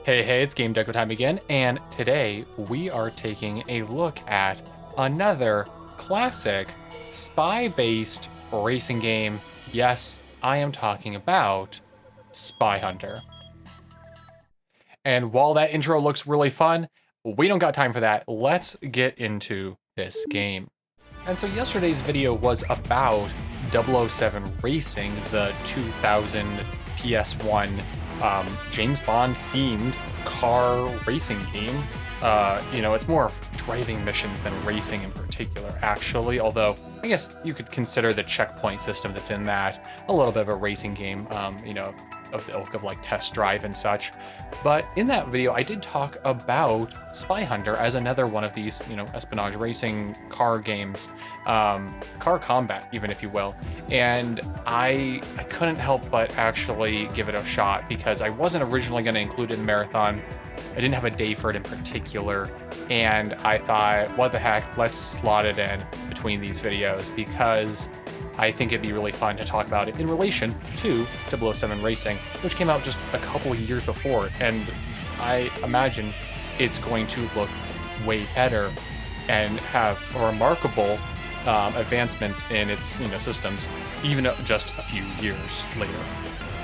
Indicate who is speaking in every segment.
Speaker 1: Hey, it's Game Deco time again, and today we are taking a look at another classic spy-based racing game. Yes, I am talking about Spy Hunter. And while that intro looks really fun, we don't got time for that. Let's get into this game. And so yesterday's video was about 007 Racing, the 2000 PS1 James Bond themed car racing game. It's more driving missions than racing in particular, actually. Although I guess you could consider the checkpoint system that's in that a little bit of a racing game, of the ilk of like Test Drive and such. But in that video, I did talk about Spy Hunter as another one of these, espionage racing car games, car combat, even if you will. And I couldn't help but actually give it a shot because I wasn't originally going to include it in Marathon. I didn't have a day for it in particular. And I thought, what the heck, let's slot it in between these videos because I think it'd be really fun to talk about it in relation to 007 Racing, which came out just a couple of years before. And I imagine it's going to look way better and have remarkable advancements in its systems, even just a few years later.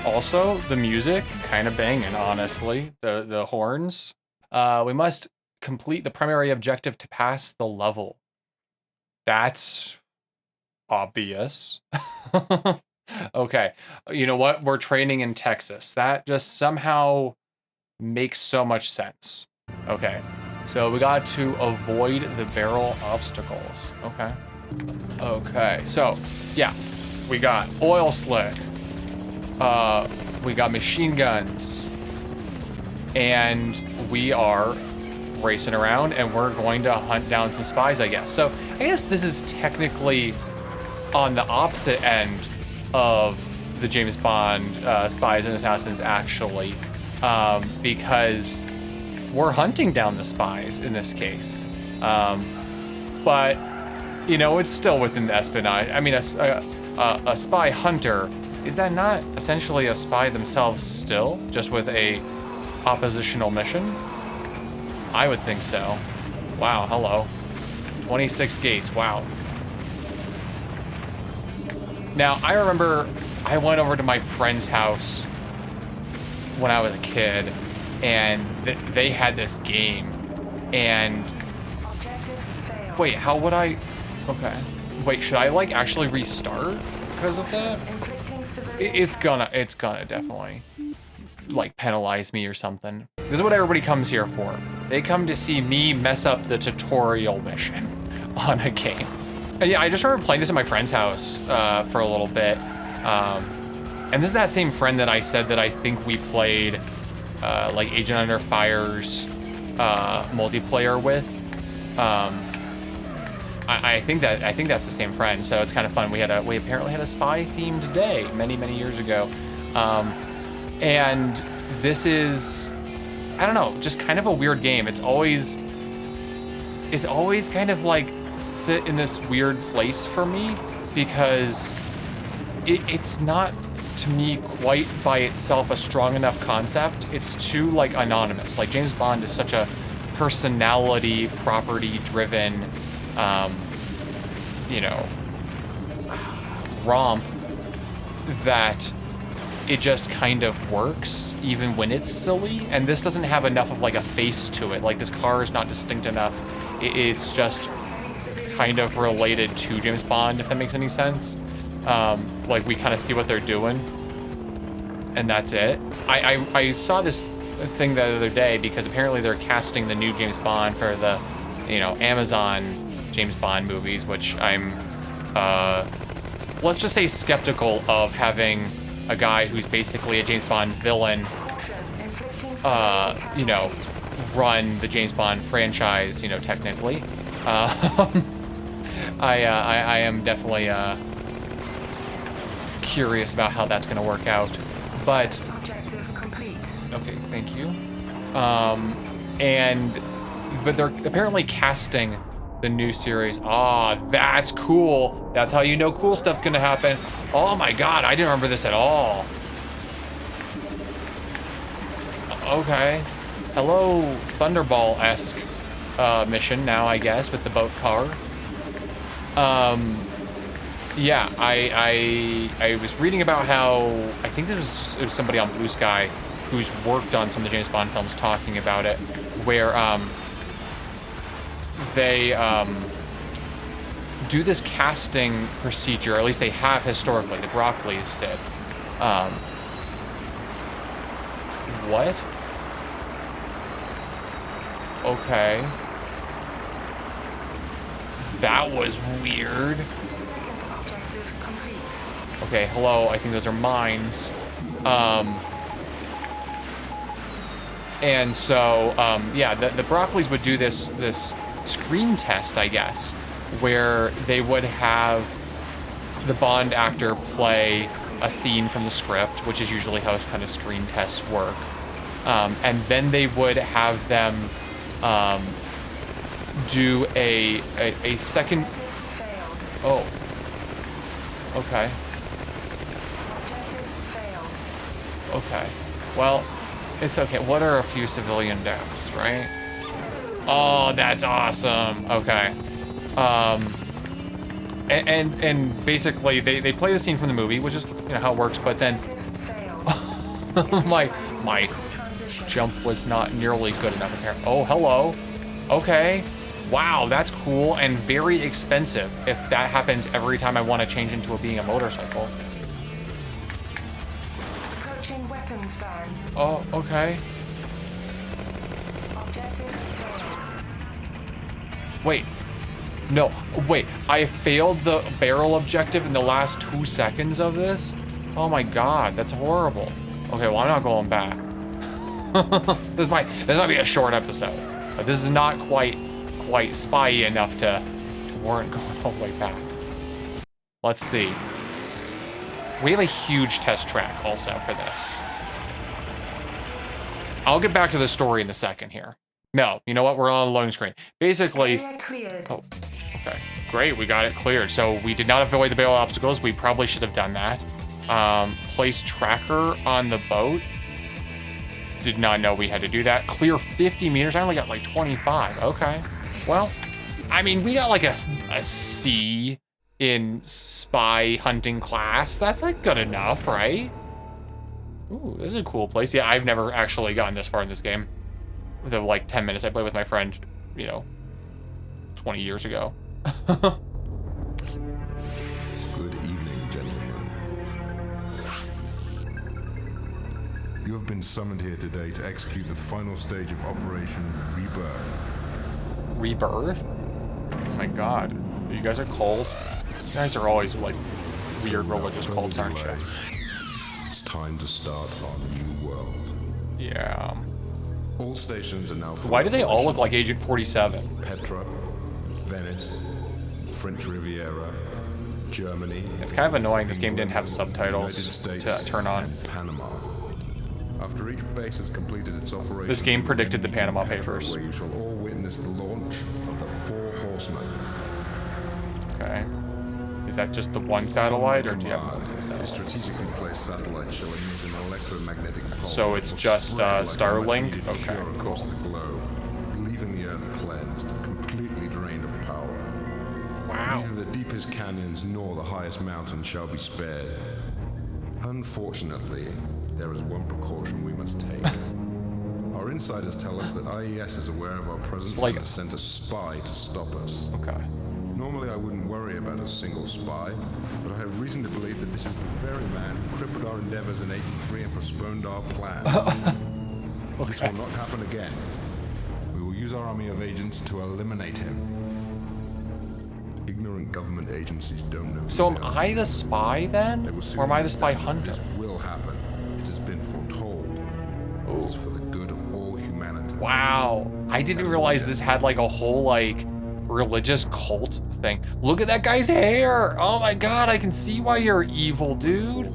Speaker 1: Also, the music, kind of banging, honestly. The horns. We must complete the primary objective to pass the level. That's obvious. Okay, you know what? We're training in Texas. That just somehow makes so much sense. Okay, so we got to avoid the barrel obstacles. Okay, so yeah, we got oil slick. We got machine guns, and we are racing around, and we're going to hunt down some spies, I guess. So I guess this is technically on the opposite end of the James Bond spies and assassins, actually, because we're hunting down the spies in this case. But it's still within the espionage. I mean, a spy hunter, is that not essentially a spy themselves still, just with a oppositional mission? I would think so. Wow, hello. 26 gates, wow. Now, I remember I went over to my friend's house when I was a kid, and they had this game, and wait, how would I, okay. Wait, should I like actually restart because of that? It's gonna definitely like penalize me or something. This is what everybody comes here for. They come to see me mess up the tutorial mission on a game. And yeah, I just remember playing this at my friend's house for a little bit. And this is that same friend that I said that I think we played like Agent Under Fire's multiplayer with. I think that's the same friend, so it's kind of fun. We apparently had a spy themed day many years ago, and this is, I don't know, just kind of a weird game. It's always kind of like sit in this weird place for me because it's not to me quite by itself a strong enough concept. It's too like anonymous. Like James Bond is such a personality property driven romp that it just kind of works even when it's silly, and this doesn't have enough of like a face to it. Like this car is not distinct enough. It's just kind of related to James Bond, if that makes any sense. Like we kind of see what they're doing and that's it. I saw this thing the other day because apparently they're casting the new James Bond for the Amazon James Bond movies, which I'm let's just say skeptical of having a guy who's basically a James Bond villain run the James Bond franchise, technically. I am definitely curious about how that's going to work out, but okay, thank you. But they're apparently casting the new series. That's cool. That's how you know cool stuff's going to happen. Oh my God, I didn't remember this at all. Okay. Hello, Thunderball-esque mission now, I guess, with the boat car. Yeah, I was reading about how, I think it was somebody on Blue Sky who's worked on some of the James Bond films talking about it, where they do this casting procedure, or at least they have historically, the Broccoli's did. What? Okay. That was weird. Okay, hello, I think those are mines. And so, yeah, the Broccoli's would do this screen test, I guess, where they would have the Bond actor play a scene from the script, which is usually how kind of screen tests work. And then they would have them do a second... Oh. Okay. Okay. Well, it's okay. What are a few civilian deaths, right? Oh, that's awesome. Okay. And basically they play the scene from the movie, which is how it works, but then my jump was not nearly good enough in here. Oh, hello. Okay. Wow, that's cool and very expensive if that happens every time I want to change into being a motorcycle. Oh, okay. Wait. No, wait. I failed the barrel objective in the last 2 seconds of this? Oh my god, that's horrible. Okay, well, I'm not going back. This might be a short episode. But this is not quite spy-y enough to warrant going all the way back. Let's see. We have a huge test track also for this. I'll get back to the story in a second here. No, you know what? We're on the loading screen. Basically... Oh, okay. Great, we got it cleared. So we did not avoid the barrel obstacles. We probably should have done that. Place tracker on the boat. Did not know we had to do that. Clear 50 meters. I only got like 25. Okay. Well, I mean, we got like a C in spy hunting class. That's like good enough, right? Ooh, this is a cool place. Yeah, I've never actually gotten this far in this game. The like 10 minutes I played with my friend, 20 years ago.
Speaker 2: Good evening, gentlemen. You have been summoned here today to execute the final stage of Operation Rebirth.
Speaker 1: Rebirth? Oh my god. You guys are cold. You guys are always like weird religious cults, aren't you?
Speaker 2: It's time to start our new world.
Speaker 1: Yeah.
Speaker 2: All stations are now...
Speaker 1: Why do they all look like Agent 47?
Speaker 2: Petra, Venice, French Riviera, Germany...
Speaker 1: It's kind of annoying this game didn't have subtitles to turn on.
Speaker 2: And Panama. After each base has completed its operation...
Speaker 1: This game predicted the Panama Papers.
Speaker 2: Where you shall all witness the launch of the 4 Horsemen.
Speaker 1: Okay. Is that just the one satellite, or do you have multiple satellites?
Speaker 2: Strategically placed satellite shall emit an electromagnetic pulse.
Speaker 1: So it's just Starlink? Okay,
Speaker 2: across the globe, leaving the Earth cleansed, completely drained of power.
Speaker 1: Wow.
Speaker 2: Neither the deepest canyons nor the highest mountains shall be spared. Unfortunately, there is one precaution we must take. Our insiders tell us that IES is aware of our presence and has sent a spy to stop us.
Speaker 1: Okay.
Speaker 2: Normally I wouldn't worry about a single spy, but I have reason to believe that this is the very man who crippled our endeavors in '83 and postponed our plans.
Speaker 1: Okay.
Speaker 2: This will not happen again. We will use our army of agents to eliminate him. Ignorant government agencies don't know.
Speaker 1: So am I the spy then? Or am I the spy hunter?
Speaker 2: This will happen. It has been foretold. It is for the good of all humanity.
Speaker 1: Wow. I didn't realize this had like a whole like religious cult thing. Look at that guy's hair. Oh my god, I can see why you're evil, dude.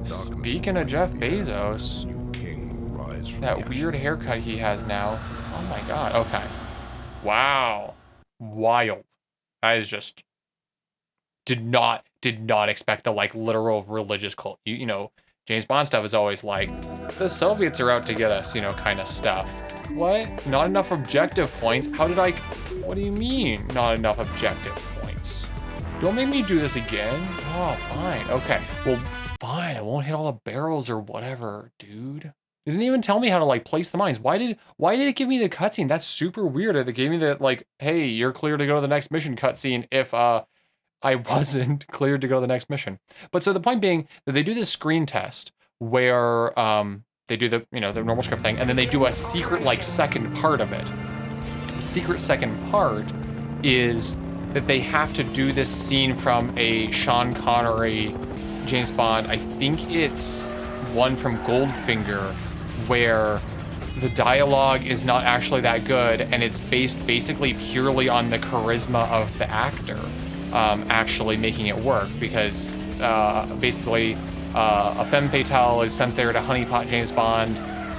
Speaker 1: Speaking of Jeff Bezos, that weird haircut he has now. Oh my god. Okay. Wow. Wild. That is just did not expect the like literal religious cult. You know, James Bond stuff is always like, the Soviets are out to get us, you know, kind of stuff. What? Not enough objective points? How did I... What do you mean, not enough objective points? Don't make me do this again. Oh, fine. Okay. Well, fine. I won't hit all the barrels or whatever, dude. It didn't even tell me how to, like, place the mines. Why did it give me the cutscene? That's super weird. It gave me the, like, hey, you're clear to go to the next mission cutscene if, I wasn't cleared to go to the next mission. But so the point being that they do this screen test where they do the, you know, the normal script thing, and then they do a secret, like, second part of it. The secret second part is that they have to do this scene from a Sean Connery James Bond. I think it's one from Goldfinger, where the dialogue is not actually that good, and it's based basically purely on the charisma of the actor. Actually making it work, because basically a femme fatale is sent there to honeypot James Bond,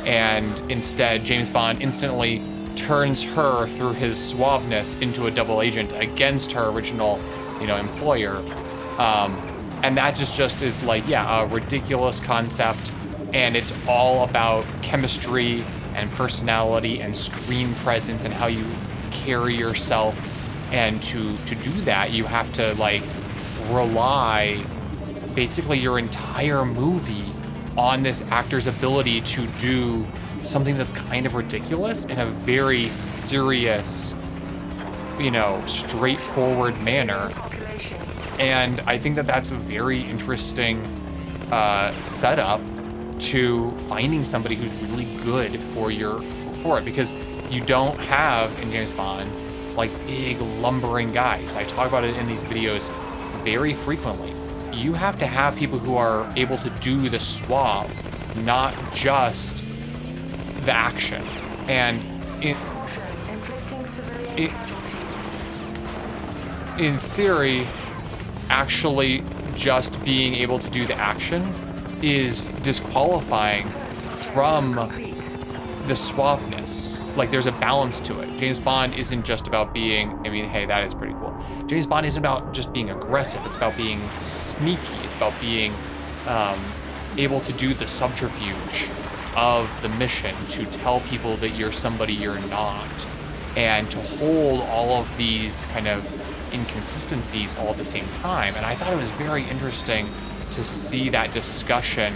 Speaker 1: and instead James Bond instantly turns her through his suaveness into a double agent against her original, you know, employer. And that just is like, yeah, a ridiculous concept, and it's all about chemistry and personality and screen presence and how you carry yourself. And to do that, you have to, like, rely basically your entire movie on this actor's ability to do something that's kind of ridiculous in a very serious, you know, straightforward manner. And I think that that's a very interesting setup to finding somebody who's really good for it, because you don't have in James Bond like big lumbering guys. I talk about it in these videos very frequently. You have to have people who are able to do the suave, not just the action. And in theory, actually just being able to do the action is disqualifying from the suaveness. Like, there's a balance to it. James Bond isn't just about being, I mean, hey, that is pretty cool. James Bond isn't about just being aggressive. It's about being sneaky. It's about being able to do the subterfuge of the mission to tell people that you're somebody you're not, and to hold all of these kind of inconsistencies all at the same time. And I thought it was very interesting to see that discussion.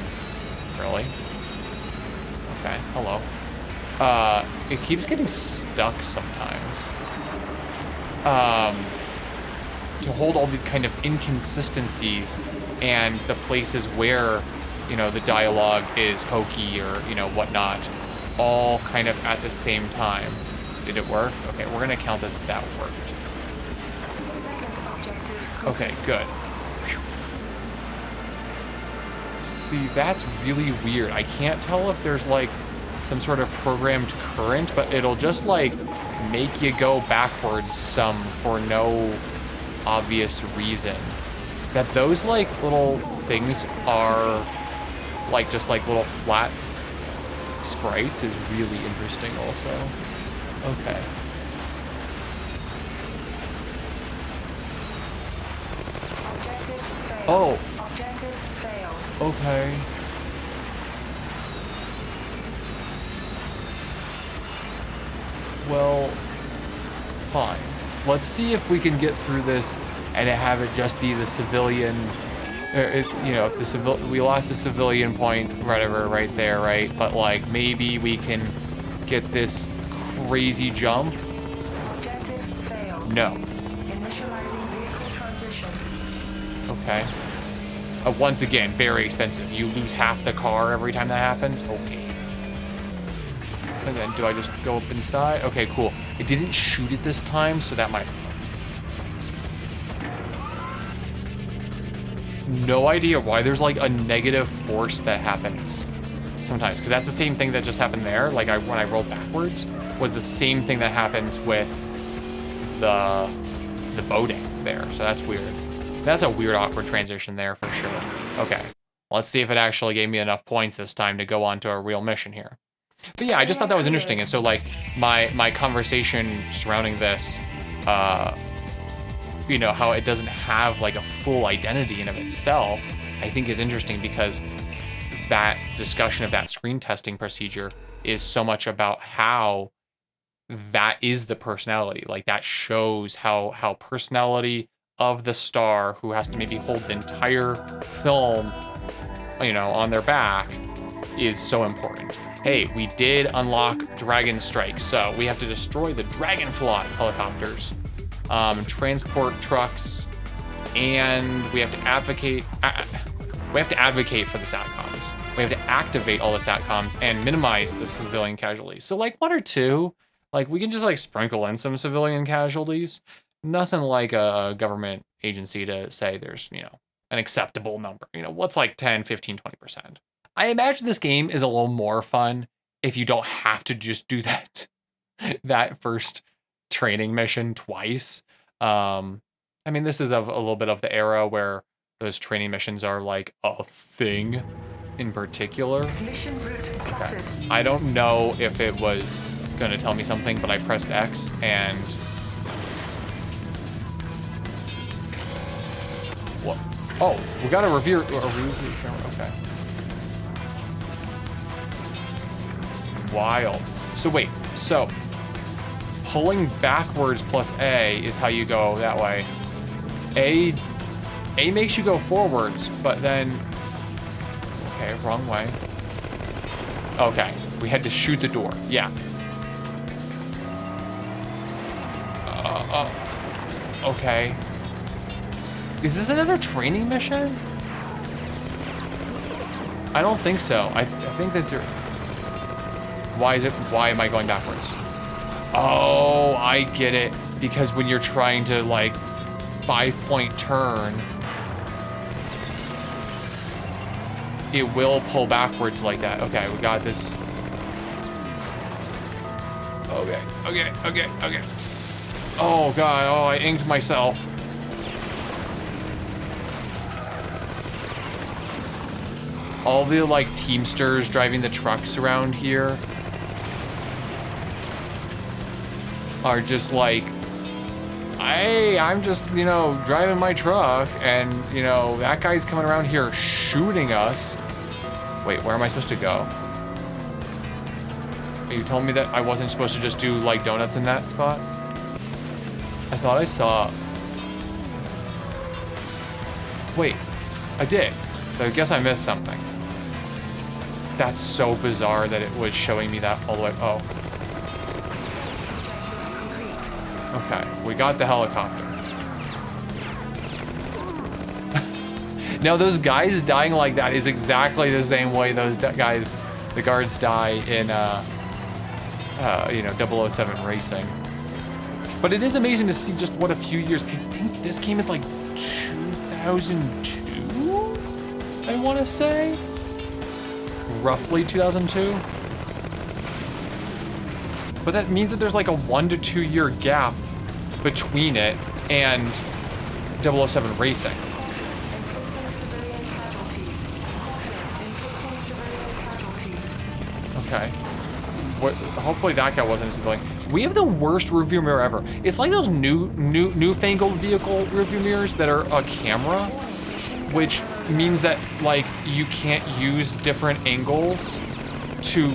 Speaker 1: Really? Okay, hello. It keeps getting stuck sometimes. To hold all these kind of inconsistencies and the places where, you know, the dialogue is hokey or, you know, whatnot, all kind of at the same time. Did it work? Okay, we're gonna count that that worked. Okay, good. Whew. See, that's really weird. I can't tell if there's like some sort of programmed current, but it'll just like make you go backwards some for no obvious reason. That those like little things are like just like little flat sprites is really interesting also. Okay. Oh.
Speaker 3: Objective failed.
Speaker 1: Okay. Well, fine. Let's see if we can get through this and have it just be the civilian. You know, if the we lost the civilian point, whatever, right there, right? But like maybe we can get this crazy jump.
Speaker 3: Objective failed.
Speaker 1: No.
Speaker 3: Initializing vehicle transition.
Speaker 1: Okay. Once again, very expensive. You lose half the car every time that happens. Okay. And then do I just go up inside? Okay, cool. It didn't shoot it this time, so that might... No idea why there's like a negative force that happens sometimes, because that's the same thing that just happened there. Like when I rolled backwards was the same thing that happens with the boating there. So that's weird. That's a weird, awkward transition there for sure. Okay, let's see if it actually gave me enough points this time to go on to a real mission here. But yeah, I just thought that was interesting. And so like my conversation surrounding this, you know, how it doesn't have like a full identity in of itself, I think is interesting, because that discussion of that screen testing procedure is so much about how that is the personality. Like that shows how personality of the star who has to maybe hold the entire film, you know, on their back is so important. Hey, we did unlock Dragon Strike, so we have to destroy the Dragonfly helicopters, transport trucks, and we have to advocate. We have to advocate for the SATCOMs. We have to activate all the SATCOMs and minimize the civilian casualties. So like 1 or 2, like we can just like sprinkle in some civilian casualties. Nothing like a government agency to say there's, you know, an acceptable number. You know, what's like 10, 15, 20%. I imagine this game is a little more fun if you don't have to just do that first training mission twice. I mean, this is a little bit of the era where those training missions are like a thing in particular.
Speaker 3: Mission route plotted.
Speaker 1: Okay. I don't know if it was gonna tell me something, but I pressed X and what? Oh, we got a review camera. Okay. Wild. So wait, so pulling backwards plus A is how you go that way. A makes you go forwards, but then, okay, wrong way. Okay, we had to shoot the door, yeah. Okay. Is this another training mission? I don't think so. I think this are, why am I going backwards? Oh, I get it. Because when you're trying to like 5-point turn, it will pull backwards like that. Okay, we got this. Okay. Oh God, oh, I inked myself. All the like Teamsters driving the trucks around here are just like, hey, I'm just, you know, driving my truck and, you know, that guy's coming around here shooting us. Wait, where am I supposed to go? Are you telling me that I wasn't supposed to just do like donuts in that spot? I thought I saw. Wait, I did. So I guess I missed something. That's so bizarre that it was showing me that all the way. Oh. Okay, we got the helicopter. Now those guys dying like that is exactly the same way those guys, the guards die in, you know, 007 Racing. But it is amazing to see just what a few years. I think this game is like 2002, I want to say. Roughly 2002. But that means that there's like a 1 to 2 year gap between it and 007 Racing. Okay. Hopefully that guy wasn't a civilian. We have the worst rearview mirror ever. It's like those newfangled vehicle rearview mirrors that are a camera, which means that like you can't use different angles to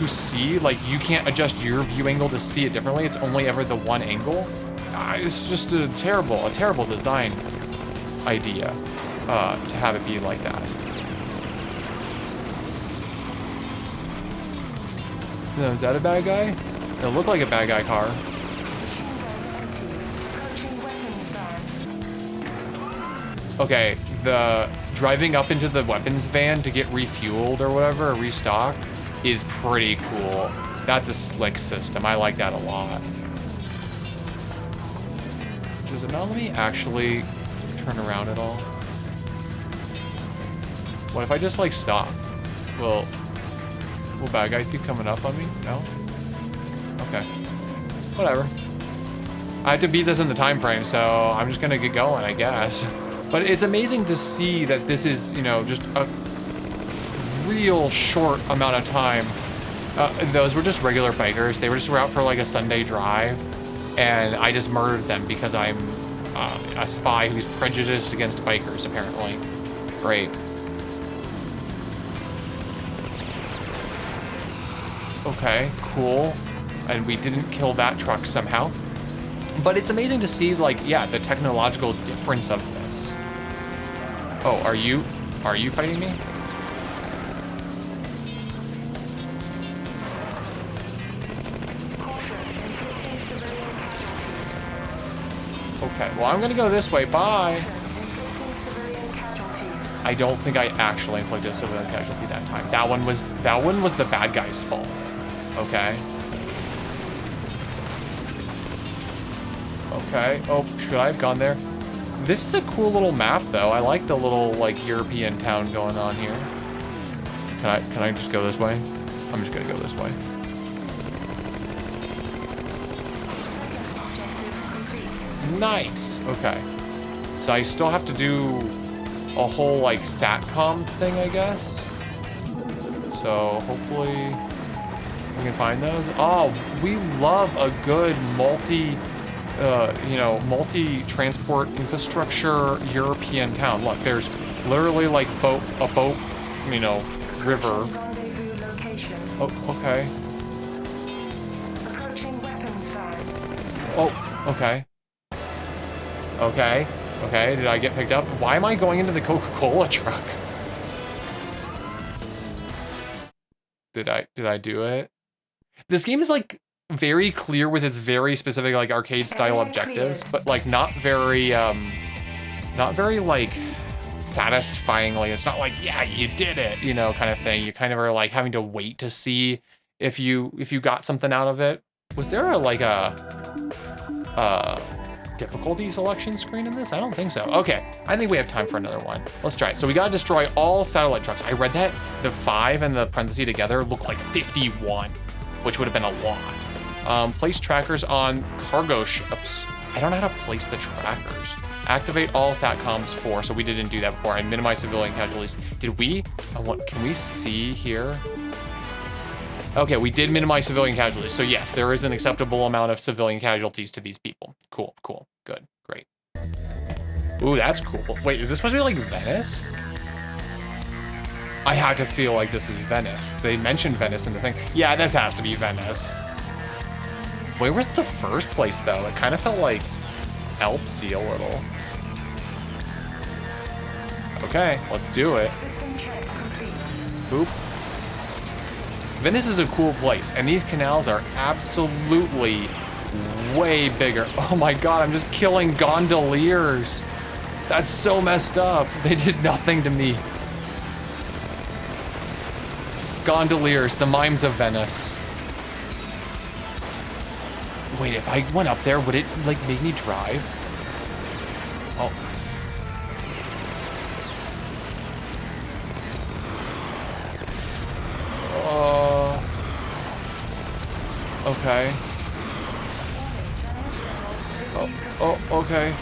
Speaker 1: see. Like you can't adjust your view angle to see it differently. It's only ever the one angle. It's just a terrible design idea to have it be like that. No, is that a bad guy? It looked like a bad guy car. Okay, the driving up into the weapons van to get refueled or whatever, or restocked, is pretty cool. That's a slick system. I like that a lot. Does it not let me actually turn around at all? What if I just like stop? Will bad guys keep coming up on me? No? Okay. Whatever. I have to beat this in the time frame, so I'm just gonna get going, I guess. But it's amazing to see that this is, you know, just a real short amount of time. Those were just regular bikers. They were just out for like a Sunday drive, and I just murdered them because I'm a spy who's prejudiced against bikers, apparently. Great. Okay, cool. And we didn't kill that truck somehow. But it's amazing to see, like, yeah, the technological difference of this. Oh, are you fighting me? Okay, well, I'm gonna go this way. Bye. I don't think I actually inflicted a civilian casualty that time. That one was the bad guy's fault. Okay. Okay. Oh, should I have gone there? This is a cool little map, though. I like the little, like, European town going on here. Can I just go this way? I'm just gonna go this way. Nice. Okay. So I still have to do a whole, like, SATCOM thing, I guess. So hopefully we can find those. Oh, we love a good multi-transport infrastructure European town. Look, there's literally like a boat, river. Oh, okay. Oh, okay. Okay, did I get picked up? Why am I going into the Coca-Cola truck? Did I do it? This game is like very clear with its very specific like arcade style objectives, but like not very like satisfyingly. It's not like, yeah, you did it, kind of thing. You kind of are like having to wait to see if you got something out of it. Was there a difficulty selection screen in this? I don't think so. Okay, I think we have time for another one. Let's try it. So we gotta destroy all satellite trucks. I read that the 5 and the parentheses together look like 51, which would have been a lot. Place trackers on cargo ships. I don't know how to place the trackers. Activate all SATCOMs 4, so we didn't do that before. And minimize civilian casualties. Did we? Can we see here? Okay, we did minimize civilian casualties. So yes, there is an acceptable amount of civilian casualties to these people. Cool, good, great. Ooh, that's cool. Wait, is this supposed to be like Venice? I had to feel like this is Venice. They mentioned Venice in the thing. Yeah, this has to be Venice. Where was the first place, though? It kind of felt like Alpsy a little. Okay, let's do it. Boop. Venice is a cool place, and these canals are absolutely way bigger. Oh my god, I'm just killing gondoliers. That's so messed up. They did nothing to me. Gondoliers, the mimes of Venice. Wait, if I went up there, would it, like, make me drive? Oh. Okay. Oh, okay.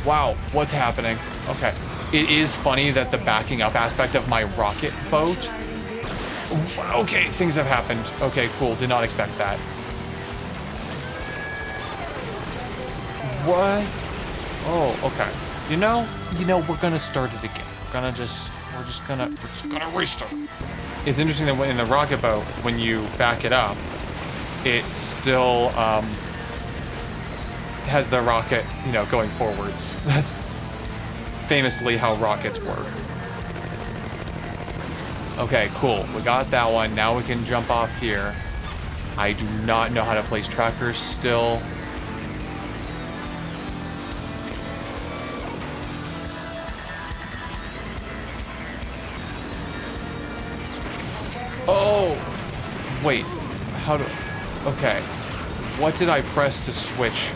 Speaker 1: Wow, what's happening? Okay. It is funny that the backing up aspect of my rocket boat... Okay, things have happened. Okay, cool. Did not expect that. What? Oh, okay. You know, we're gonna start it again. We're just gonna restart. It's interesting that in the rocket boat, when you back it up, it still has the rocket, going forwards. That's famously how rockets work. Okay, cool. We got that one. Now we can jump off here. I do not know how to place trackers still. Oh! Wait. How do... Okay. What did I press to switch?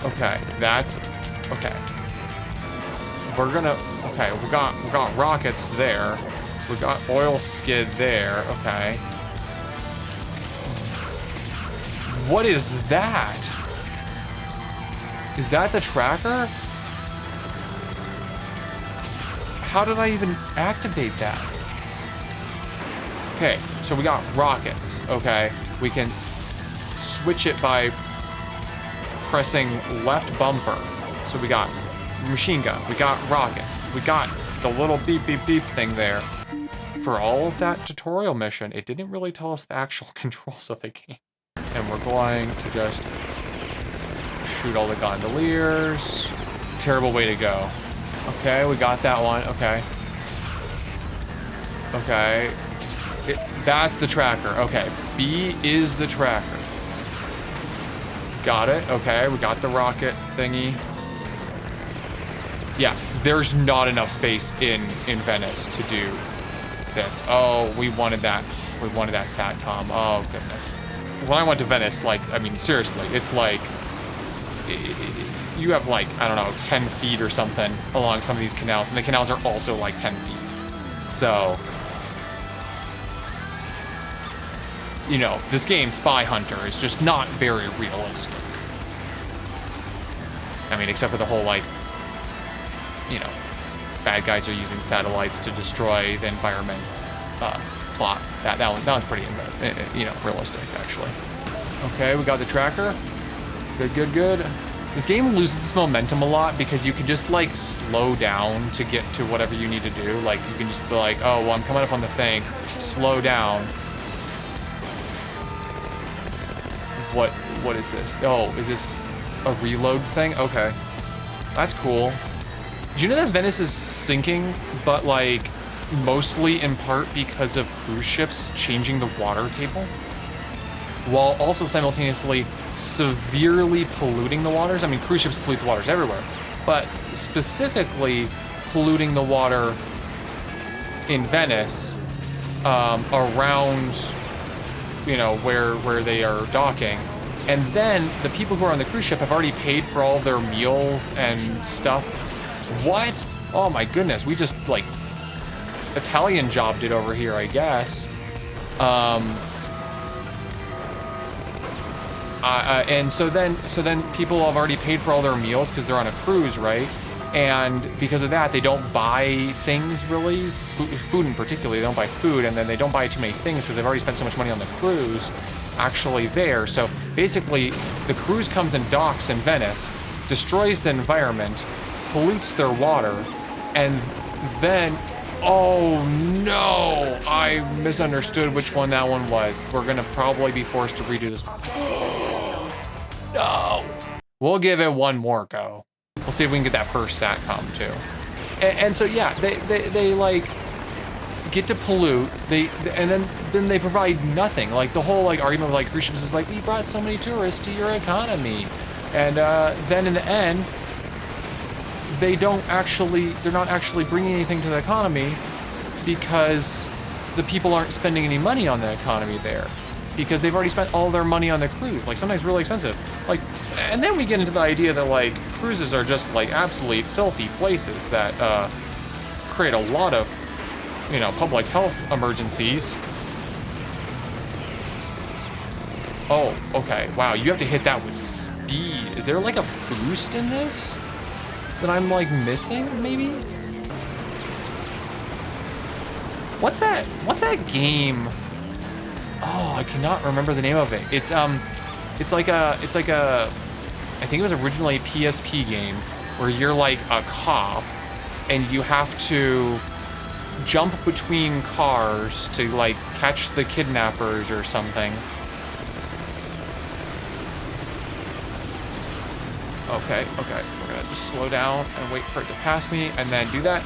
Speaker 1: Okay, that's... Okay. We're gonna... Okay, we got rockets there. We got oil skid there. Okay. What is that? Is that the tracker? How did I even activate that? Okay, so we got rockets. Okay, we can switch it by pressing left bumper. So we got machine gun, we got rockets, we got the little beep beep beep thing there. for all of that tutorial mission, it didn't really tell us the actual controls of the game. And we're going to just shoot all the gondoliers. Terrible way to go. Okay, we got that one. Okay. Okay. That's the tracker. Okay. B is the tracker. Got it. Okay, we got the rocket thingy. Yeah, there's not enough space in Venice to do this. Oh, we wanted that. We wanted that SATCOM. Oh, goodness. When I went to Venice, like, I mean, seriously, it's like, you have like, I don't know, 10 feet or something along some of these canals, and the canals are also like 10 feet. So, you know, this game, Spy Hunter, is just not very realistic. I mean, except for the whole, like, you know, bad guys are using satellites to destroy the environment plot. That one's pretty, you know, realistic, actually. Okay, we got the tracker. Good, good, good. This game loses its momentum a lot because you can just, like, slow down to get to whatever you need to do. Like, you can just be like, oh, well, I'm coming up on the thing. Slow down. What is this? Oh, is this a reload thing? Okay. That's cool. Do you know that Venice is sinking, but like mostly in part because of cruise ships changing the water table? While also simultaneously severely polluting the waters. I mean, cruise ships pollute the waters everywhere, but specifically polluting the water in Venice around, you know, where they are docking. And then the people who are on the cruise ship have already paid for all their meals and stuff. What? Oh my goodness, we just like Italian jobbed it over here, I guess. And so then people have already paid for all their meals because they're on a cruise, right? And because of that, they don't buy things really, food in particular. They don't buy food, and then they don't buy too many things because they've already spent so much money on the cruise actually there. So basically, the cruise comes and docks in Venice, destroys the environment, pollutes their water, and then, oh no, I misunderstood which one that one was. We're gonna probably be forced to redo this. No. We'll give it one more go. We'll see if we can get that first SATCOM too. And so yeah, they like get to pollute. And then they provide nothing. Like the whole like argument with like cruise ships is like, we brought so many tourists to your economy, and then in the end, they're not actually bringing anything to the economy because the people aren't spending any money on the economy there because they've already spent all their money on the cruise. Like sometimes really expensive. Like, and then we get into the idea that like cruises are just like absolutely filthy places that create a lot of, you know, public health emergencies. Oh, okay. Wow, you have to hit that with speed. Is there like a boost in this that I'm like missing, maybe? What's that game? Oh, I cannot remember the name of it. It's like a, I think it was originally a PSP game where you're like a cop and you have to jump between cars to like catch the kidnappers or something. Okay, we're gonna just slow down and wait for it to pass me and then do that.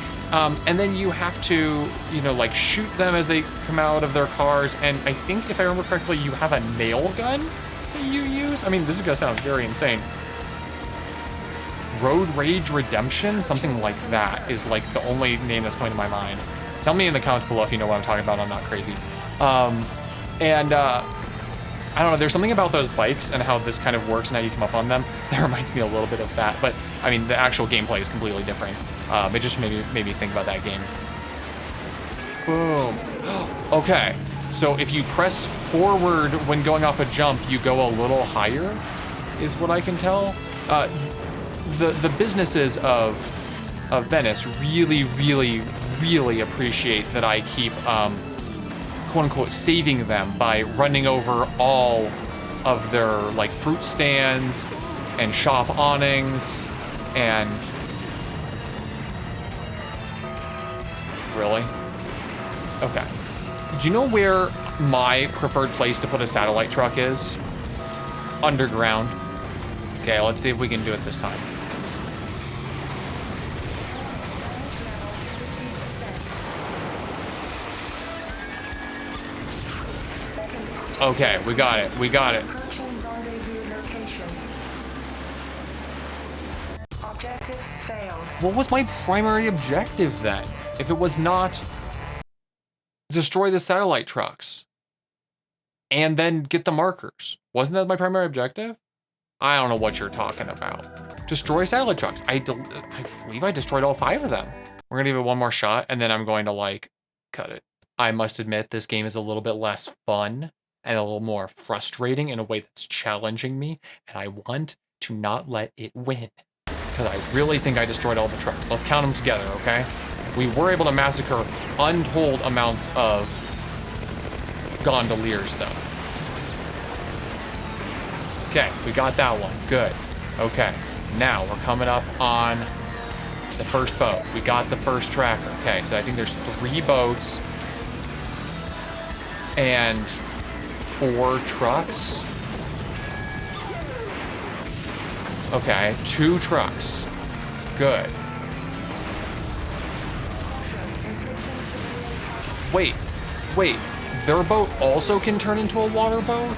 Speaker 1: And then you have to, you know, like shoot them as they come out of their cars. And I think if I remember correctly, you have a nail gun that you use. I mean, this is gonna sound very insane. Road Rage Redemption, something like that is like the only name that's coming to my mind. Tell me in the comments below if you know what I'm talking about. I'm not crazy. I don't know, there's something about those bikes and how this kind of works and how you come up on them that reminds me a little bit of that. But I mean, the actual gameplay is completely different. It just made me think about that game. Boom. Okay, so if you press forward when going off a jump, you go a little higher, is what I can tell. The businesses of Venice really appreciate that I keep quote-unquote saving them by running over all of their like fruit stands and shop awnings and really Okay. Do you know where my preferred place to put a satellite truck is? Underground. Okay, let's see if we can do it this time. Okay, we got it. We got it.
Speaker 3: Approaching rendezvous location. Objective failed.
Speaker 1: What was my primary objective then? If it was not destroy the satellite trucks and then get the markers. Wasn't that my primary objective? I don't know what you're talking about. Destroy satellite trucks. I believe I destroyed all 5 of them. We're gonna give it one more shot and then I'm going to like cut it. I must admit this game is a little bit less fun and a little more frustrating in a way that's challenging me, and I want to not let it win because I really think I destroyed all the trucks. Let's count them together, okay? We were able to massacre untold amounts of gondoliers, though. Okay, we got that one. Good. Okay, now we're coming up on the first boat. We got the first tracker. Okay, so I think there's 3 boats and 4 trucks. Okay, 2 trucks. Good. Wait, their boat also can turn into a water boat?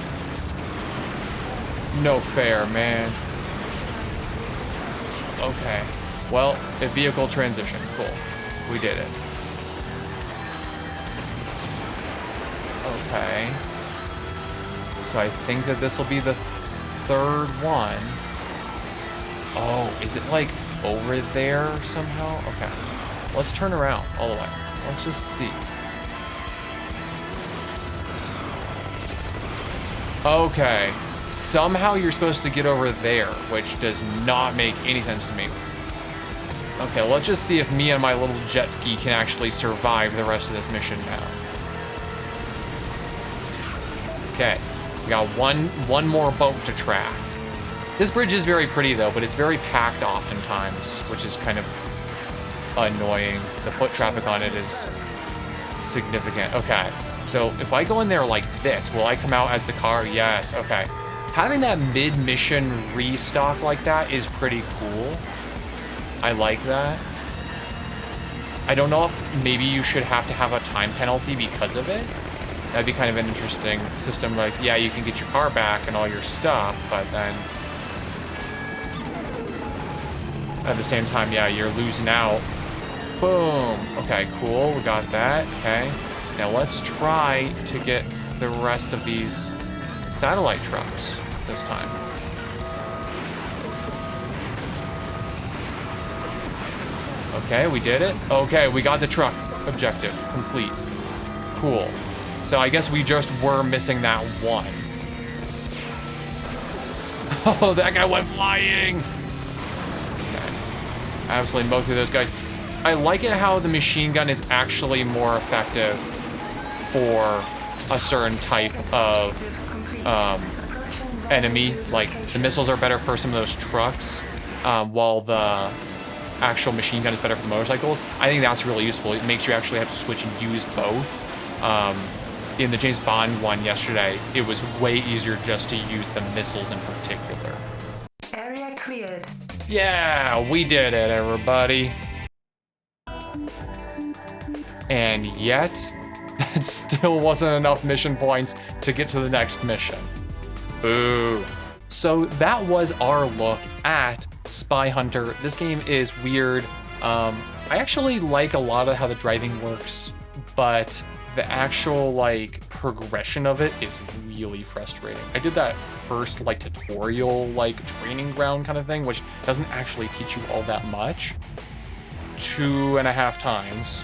Speaker 1: No fair, man. Okay, well, a vehicle transition, cool. We did it. Okay. So I think that this will be the 3rd one. Oh, is it like over there somehow? Okay, let's turn around all the way. Let's just see. Okay, somehow you're supposed to get over there, which does not make any sense to me. Okay, let's just see if me and my little jet ski can actually survive the rest of this mission now. Okay, we got one more boat to track. This bridge is very pretty though, but it's very packed oftentimes, which is kind of annoying. The foot traffic on it is significant. Okay, so if I go in there like this, will I come out as the car? Yes, okay. Having that mid-mission restock like that is pretty cool. I like that. I don't know if maybe you should have to have a time penalty because of it. That'd be kind of an interesting system. Like, yeah, you can get your car back and all your stuff, but then at the same time, yeah, you're losing out. Boom. Okay, cool. We got that. Okay. Now let's try to get the rest of these satellite trucks this time. Okay, we did it. Okay, we got the truck objective complete. Cool. So I guess we just were missing that one. Oh, that guy went flying. Okay. Absolutely mowed through those guys. I like it how the machine gun is actually more effective for a certain type of enemy. Like the missiles are better for some of those trucks, while the actual machine gun is better for motorcycles. I think that's really useful. It makes you actually have to switch and use both. In the James Bond one yesterday, it was way easier just to use the missiles in particular.
Speaker 3: Area cleared.
Speaker 1: Yeah, we did it, everybody. And yet, that still wasn't enough mission points to get to the next mission. Boo. So that was our look at Spy Hunter. This game is weird. I actually like a lot of how the driving works, but the actual like progression of it is really frustrating. I did that first like tutorial, like training ground kind of thing, which doesn't actually teach you all that much. 2.5 times.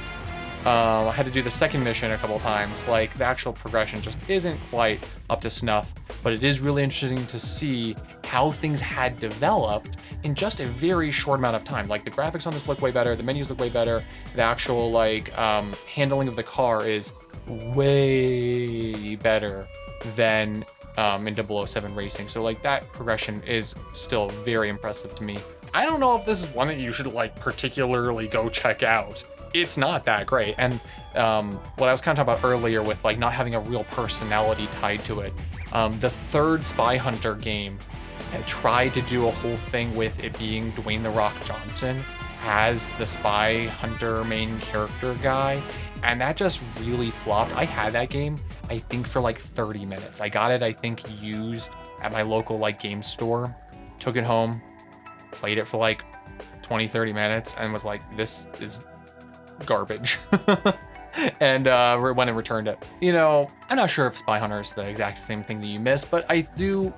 Speaker 1: I had to do the second mission a couple times. Like the actual progression just isn't quite up to snuff, but it is really interesting to see how things had developed in just a very short amount of time. Like the graphics on this look way better, the menus look way better, the actual like handling of the car is way better than in 007 Racing. So like that progression is still very impressive to me. I don't know if this is one that you should like particularly go check out. it's not that great. And what I was kind of talking about earlier with like not having a real personality tied to it, the third Spy Hunter game had tried to do a whole thing with it being Dwayne The Rock Johnson as the Spy Hunter main character guy, and that just really flopped. I had that game, I think, for like 30 minutes. I got it, I think, used at my local like game store, took it home, played it for like 20-30 minutes, and was like, this is garbage. And went and returned it. You know, I'm not sure if Spy Hunter is the exact same thing that you missed, but I do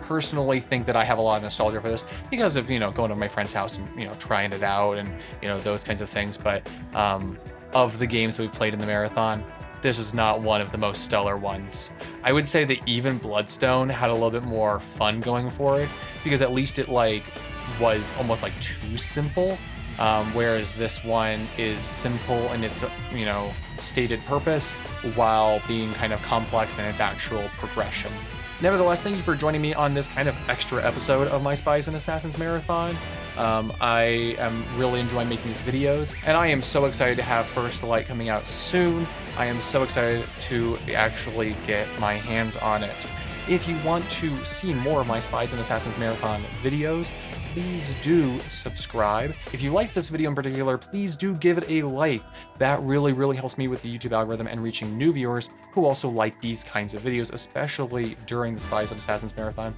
Speaker 1: personally think that I have a lot of nostalgia for this because of, you know, going to my friend's house and, you know, trying it out and, you know, those kinds of things. But of the games we've played in the marathon, this is not one of the most stellar ones. I would say that even Bloodstone had a little bit more fun going for it, because at least it like was almost like too simple. Whereas this one is simple in its, you know, stated purpose while being kind of complex in its actual progression. Nevertheless, thank you for joining me on this kind of extra episode of my Spies and Assassins Marathon. I am really enjoying making these videos, and I am so excited to have First Light coming out soon. I am so excited to actually get my hands on it. If you want to see more of my Spies and Assassins Marathon videos, please do subscribe. If you liked this video in particular, please do give it a like. That really, really helps me with the YouTube algorithm and reaching new viewers who also like these kinds of videos, especially during the Spies and Assassins Marathon.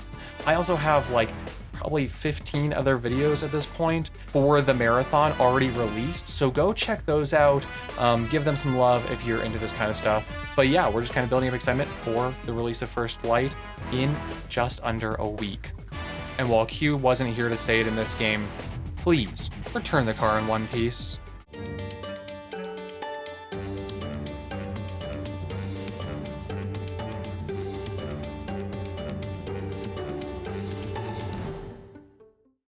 Speaker 1: I also have like probably 15 other videos at this point for the marathon already released, so go check those out. Give them some love if you're into this kind of stuff. But yeah, we're just kind of building up excitement for the release of First Light in just under a week. And while Q wasn't here to say it in this game, please return the car in one piece.